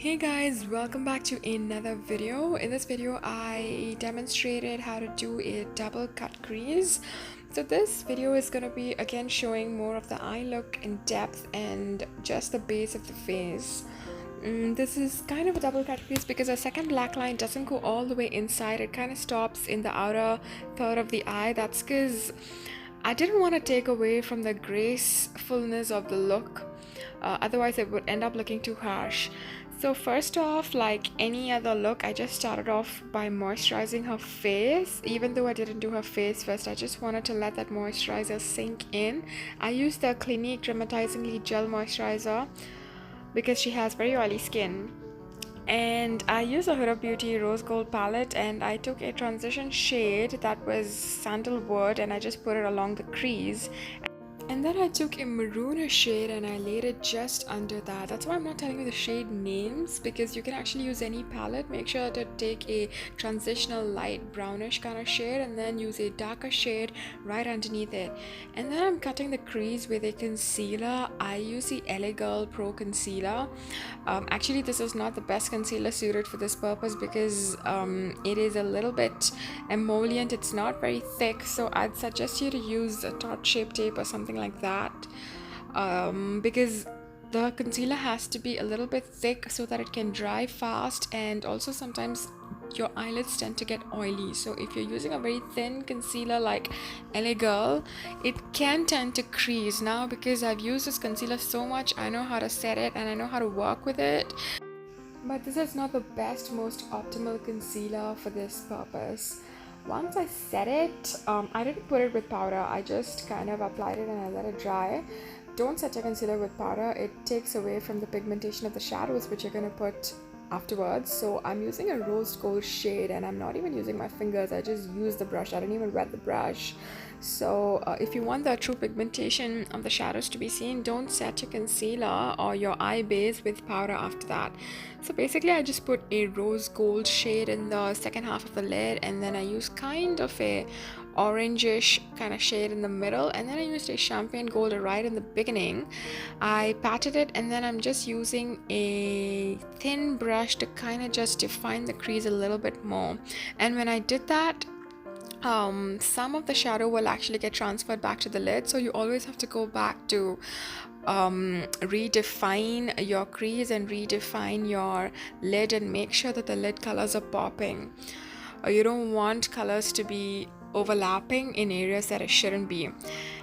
Hey guys, welcome back to another video. In this video, I demonstrated how to do a double cut crease. So this video is going to be again showing more of the eye look in depth and just the base of the face. This is kind of a double cut crease because our second black line doesn't go all the way inside. It kind of stops in the outer third of the eye. That's because I didn't want to take away from the gracefulness of the look. Otherwise it would end up looking too harsh. So first off, like any other look, I just started off by moisturizing her face. Even though I didn't do her face first, I just wanted to let that moisturizer sink in. I used the Clinique Dramatizingly Gel Moisturizer because she has very oily skin. And I used a Huda Beauty Rose Gold palette, and I took a transition shade that was sandalwood and I just put it along the crease. And then I took a maroonish shade and I laid it just under that. That's why I'm not telling you the shade names, because you can actually use any palette. Make sure to take a transitional light brownish kind of shade and then use a darker shade right underneath it. And then I'm cutting the crease with a concealer. I use the LA Girl Pro Concealer. Actually, this is not the best concealer suited for this purpose because it is a little bit emollient. It's not very thick, so I'd suggest you to use a Tarte Shape Tape or something like that, because the concealer has to be a little bit thick so that it can dry fast, and also sometimes your eyelids tend to get oily. So if you're using a very thin concealer like LA Girl, it can tend to crease. Now, because I've used this concealer so much, I know how to set it and I know how to work with it, but this is not the best, most optimal concealer for this purpose. Once I set it, I didn't put it with powder. I just kind of applied it and I let it dry. Don't set your concealer with powder. It takes away from the pigmentation of the shadows which you're going to put afterwards. So I'm using a rose gold shade and I'm not even using my fingers. I just use the brush. I don't even wet the brush. So if you want the true pigmentation of the shadows to be seen, don't set your concealer or your eye base with powder after that. So basically I just put a rose gold shade in the second half of the lid, and then I use kind of a orangish kind of shade in the middle, and then I used a champagne gold right in the beginning. I patted it, and then I'm just using a thin brush to kind of just define the crease a little bit more. And when I did that, some of the shadow will actually get transferred back to the lid, so you always have to go back to redefine your crease and redefine your lid and make sure that the lid colors are popping. You don't want colors to be overlapping in areas that it shouldn't be.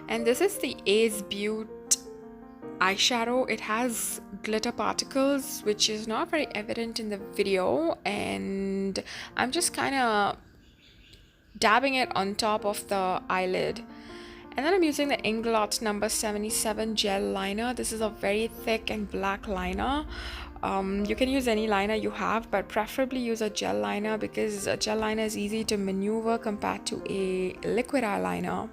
And this is the Ace Beauty eyeshadow. It has glitter particles, which is not very evident in the video, and I'm just kind of dabbing it on top of the eyelid. And then I'm using the Inglot number 77 gel liner. This is a very thick and black liner. You can use any liner you have, but preferably use a gel liner because a gel liner is easy to maneuver compared to a liquid eyeliner.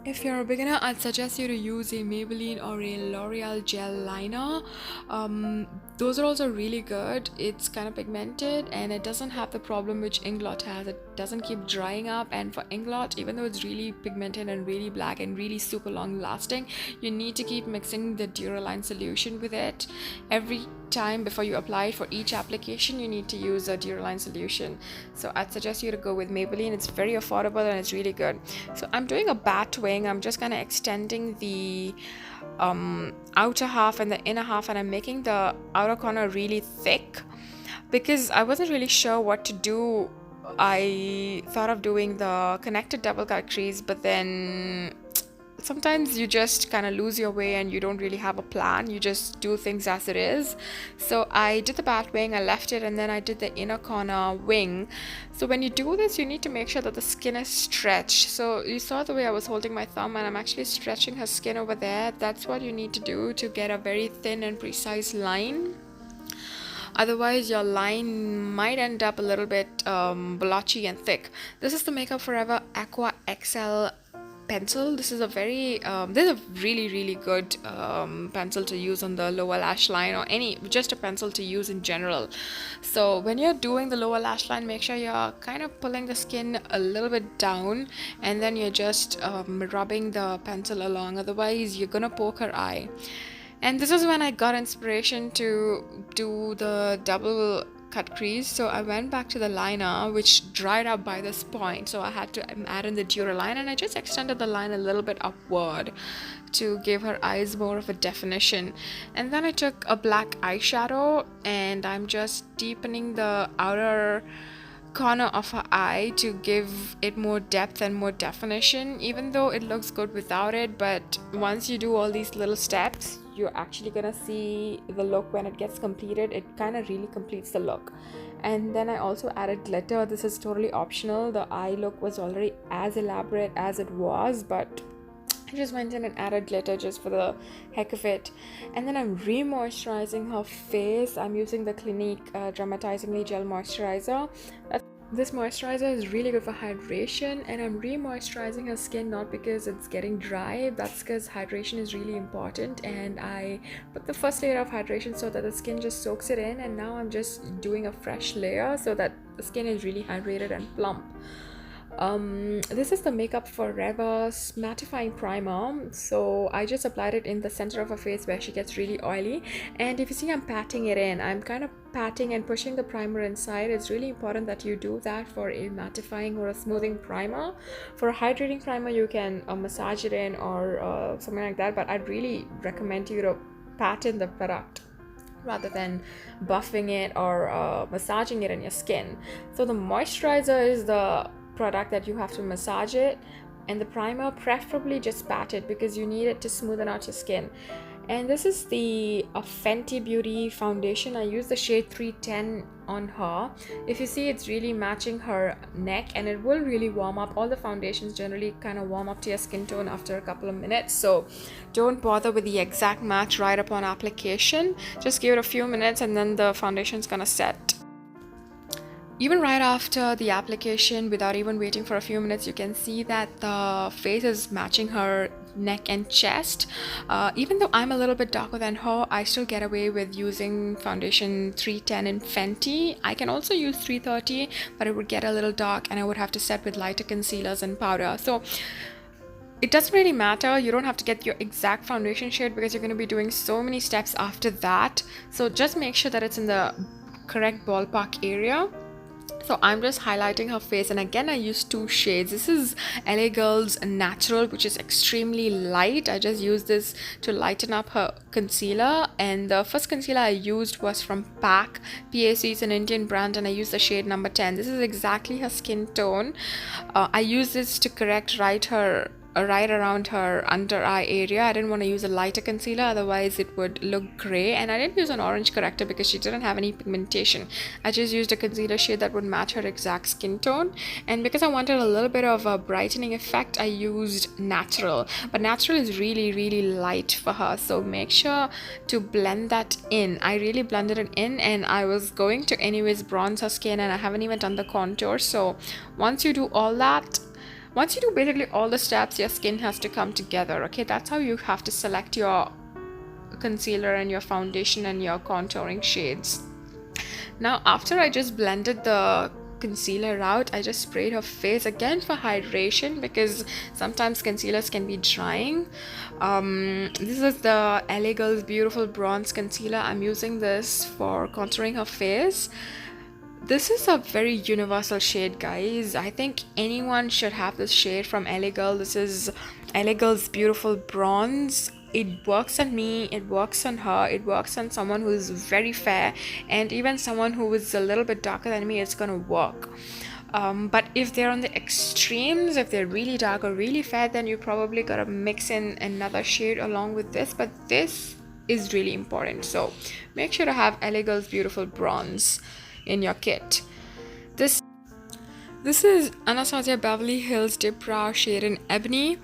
If you're a beginner, I'd suggest you to use a Maybelline or a L'Oreal gel liner. Those are also really good. It's kind of pigmented and it doesn't have the problem which Inglot has. It doesn't keep drying up, and for Inglot, even though it's really pigmented and really black and really super long lasting, you need to keep mixing the Duraline solution with it. Every time before you apply it, for each application you need to use a Duraline solution. So I'd suggest you to go with Maybelline. It's very affordable and it's really good. So I'm doing a bat wing. I'm just kind of extending the outer half and the inner half, and I'm making the outer corner really thick because I wasn't really sure what to do. I thought of doing the connected double cut crease, but then sometimes you just kind of lose your way and you don't really have a plan. You just do things as it is. So I did the bat wing, I left it, and then I did the inner corner wing. So when you do this, you need to make sure that the skin is stretched. So you saw the way I was holding my thumb, and I'm actually stretching her skin over there. That's what you need to do to get a very thin and precise line. Otherwise your line might end up a little bit blotchy and thick. This is the Makeup Forever Aqua XL pencil. This is a very this is a really good pencil to use on the lower lash line, or just a pencil to use in general. So when you're doing the lower lash line, make sure you're kind of pulling the skin a little bit down, and then you're just rubbing the pencil along, otherwise you're gonna poke her eye. And this is when I got inspiration to do the double cut crease. So I went back to the liner, which dried up by this point, so I had to add in the Duraline, and I just extended the line a little bit upward to give her eyes more of a definition. And then I took a black eyeshadow and I'm just deepening the outer corner of her eye to give it more depth and more definition, even though it looks good without it. But once you do all these little steps, you're actually gonna see the look when it gets completed. It kind of really completes the look. And then I also added glitter. This is totally optional. The eye look was already as elaborate as it was, but I just went in and added glitter just for the heck of it. And then I'm re-moisturizing her face. I'm using the Clinique Dramatizingly Gel Moisturizer. This moisturizer is really good for hydration, and I'm re-moisturizing her skin not because it's getting dry, that's because hydration is really important, and I put the first layer of hydration so that the skin just soaks it in, and now I'm just doing a fresh layer so that the skin is really hydrated and plump. This is the Makeup Forever mattifying primer. So I just applied it in the center of her face where she gets really oily, and if you see, I'm patting it in. I'm kind of patting and pushing the primer inside. It's really important that you do that for a mattifying or a smoothing primer. For a hydrating primer, you can massage it in or something like that, but I'd really recommend you to pat in the product rather than buffing it or massaging it in your skin. So the moisturizer is the product that you have to massage it, and the primer preferably just pat it because you need it to smoothen out your skin. And this is the Fenty Beauty foundation. I use the shade 310 on her. If you see, it's really matching her neck, and it will really warm up. All the foundations generally kind of warm up to your skin tone after a couple of minutes, so don't bother with the exact match right upon application. Just give it a few minutes and then the foundation's gonna set. Even right after the application, without even waiting for a few minutes, you can see that the face is matching her neck and chest. Even though I'm a little bit darker than her, I still get away with using foundation 310 in Fenty. I can also use 330, but it would get a little dark and I would have to set with lighter concealers and powder. So it doesn't really matter. You don't have to get your exact foundation shade because you're going to be doing so many steps after that. So just make sure that it's in the correct ballpark area. So I'm just highlighting her face, and again I used two shades. This is LA Girl's Natural, which is extremely light. I just used this to lighten up her concealer, and the first concealer I used was from PAC. Is an Indian brand, and I used the shade number 10. This is exactly her skin tone. I used this to correct right around her under eye area. I didn't want to use a lighter concealer, otherwise it would look gray, and I didn't use an orange corrector because she didn't have any pigmentation. I just used a concealer shade that would match her exact skin tone, and because I wanted a little bit of a brightening effect, I used Natural. But Natural is really light for her, so make sure to blend that in. I really blended it in, and I was going to anyways bronze her skin, and I haven't even done the contour. So once you do basically all the steps, your skin has to come together. Okay, that's how you have to select your concealer and your foundation and your contouring shades. Now after I just blended the concealer out, I just sprayed her face again for hydration because sometimes concealers can be drying. This is the LA Girl's Beautiful Bronze Concealer. I'm using this for contouring her face. This is a very universal shade, guys. I think anyone should have this shade from LA Girl. This is LA Girl's Beautiful Bronze. It works on me, it works on her, it works on someone who is very fair, and even someone who is a little bit darker than me, it's gonna work. But if they're on the extremes, if they're really dark or really fair, then you probably gotta mix in another shade along with this. But this is really important, so make sure to have LA Girl's Beautiful Bronze in your kit. This is Anastasia Beverly Hills Dip Brow shade in Ebony.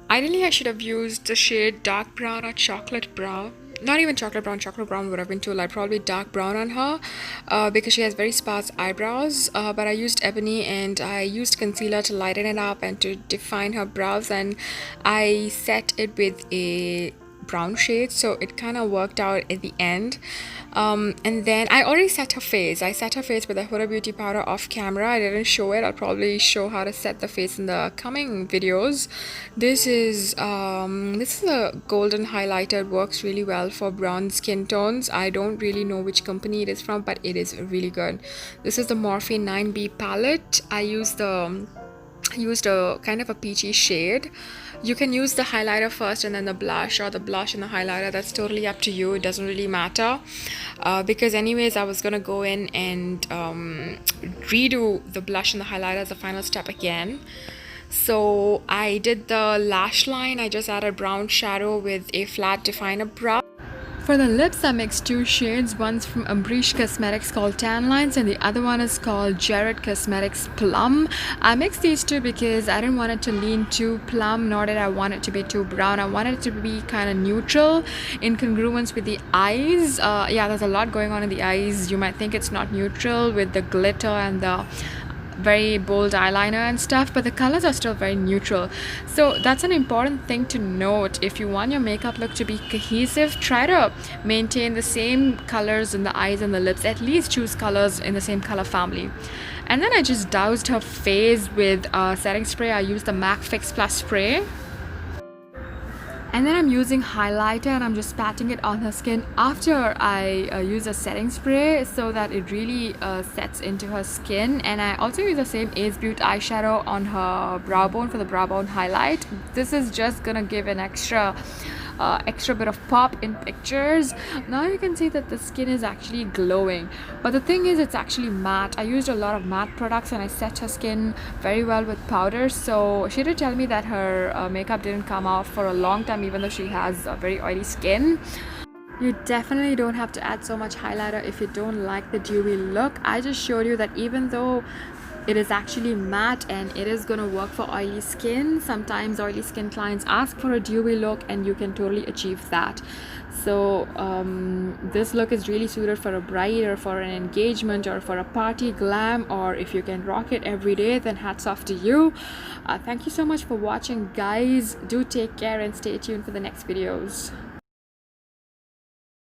Ideally I should have used the shade dark brown or chocolate brown. Not even chocolate brown would have been too light. Probably dark brown on her because she has very sparse eyebrows, but I used Ebony, and I used concealer to lighten it up and to define her brows, and I set it with a brown shades, so it kind of worked out at the end. And then I already set her face. I set her face with a Huda Beauty powder off camera. I didn't show it. I'll probably show how to set the face in the coming videos. This is a golden highlighter. It works really well for brown skin tones. I don't really know which company it is from, but it is really good. This is the Morphe 9B palette. I used a kind of a peachy shade. You can use the highlighter first and then the blush, or the blush and the highlighter. That's totally up to you. It doesn't really matter, because anyways I was gonna go in and redo the blush and the highlighter as the final step again. So I did the lash line. I just added brown shadow with a flat definer brush. For the lips, I mixed two shades. One's from Ambrish Cosmetics called Tan Lines, and the other one is called Jared Cosmetics Plum. I mixed these two because I didn't want it to lean too plum, nor did I want it to be too brown. I wanted it to be kind of neutral in congruence with the eyes. Yeah, there's a lot going on in the eyes. You might think it's not neutral with the glitter and the very bold eyeliner and stuff, but the colors are still very neutral. So that's an important thing to note. If you want your makeup look to be cohesive, try to maintain the same colors in the eyes and the lips. At least choose colors in the same color family. And then I just doused her face with setting spray. I used the MAC Fix Plus spray. And then I'm using highlighter and I'm just patting it on her skin after I use a setting spray, so that it really sets into her skin. And I also use the same Ace Beauty eyeshadow on her brow bone for the brow bone highlight. This is just gonna give an extra bit of pop in pictures. Now you can see that the skin is actually glowing, but the thing is it's actually matte. I used a lot of matte products and I set her skin very well with powder, so she did tell me that her makeup didn't come off for a long time, even though she has a very oily skin. You definitely don't have to add so much highlighter if you don't like the dewy look. I just showed you that even though it is actually matte and it is going to work for oily skin, sometimes oily skin clients ask for a dewy look, and you can totally achieve that. So this look is really suited for a bride or for an engagement or for a party glam, or if you can rock it every day, then hats off to you. Thank you so much for watching, guys. Do take care and stay tuned for the next videos.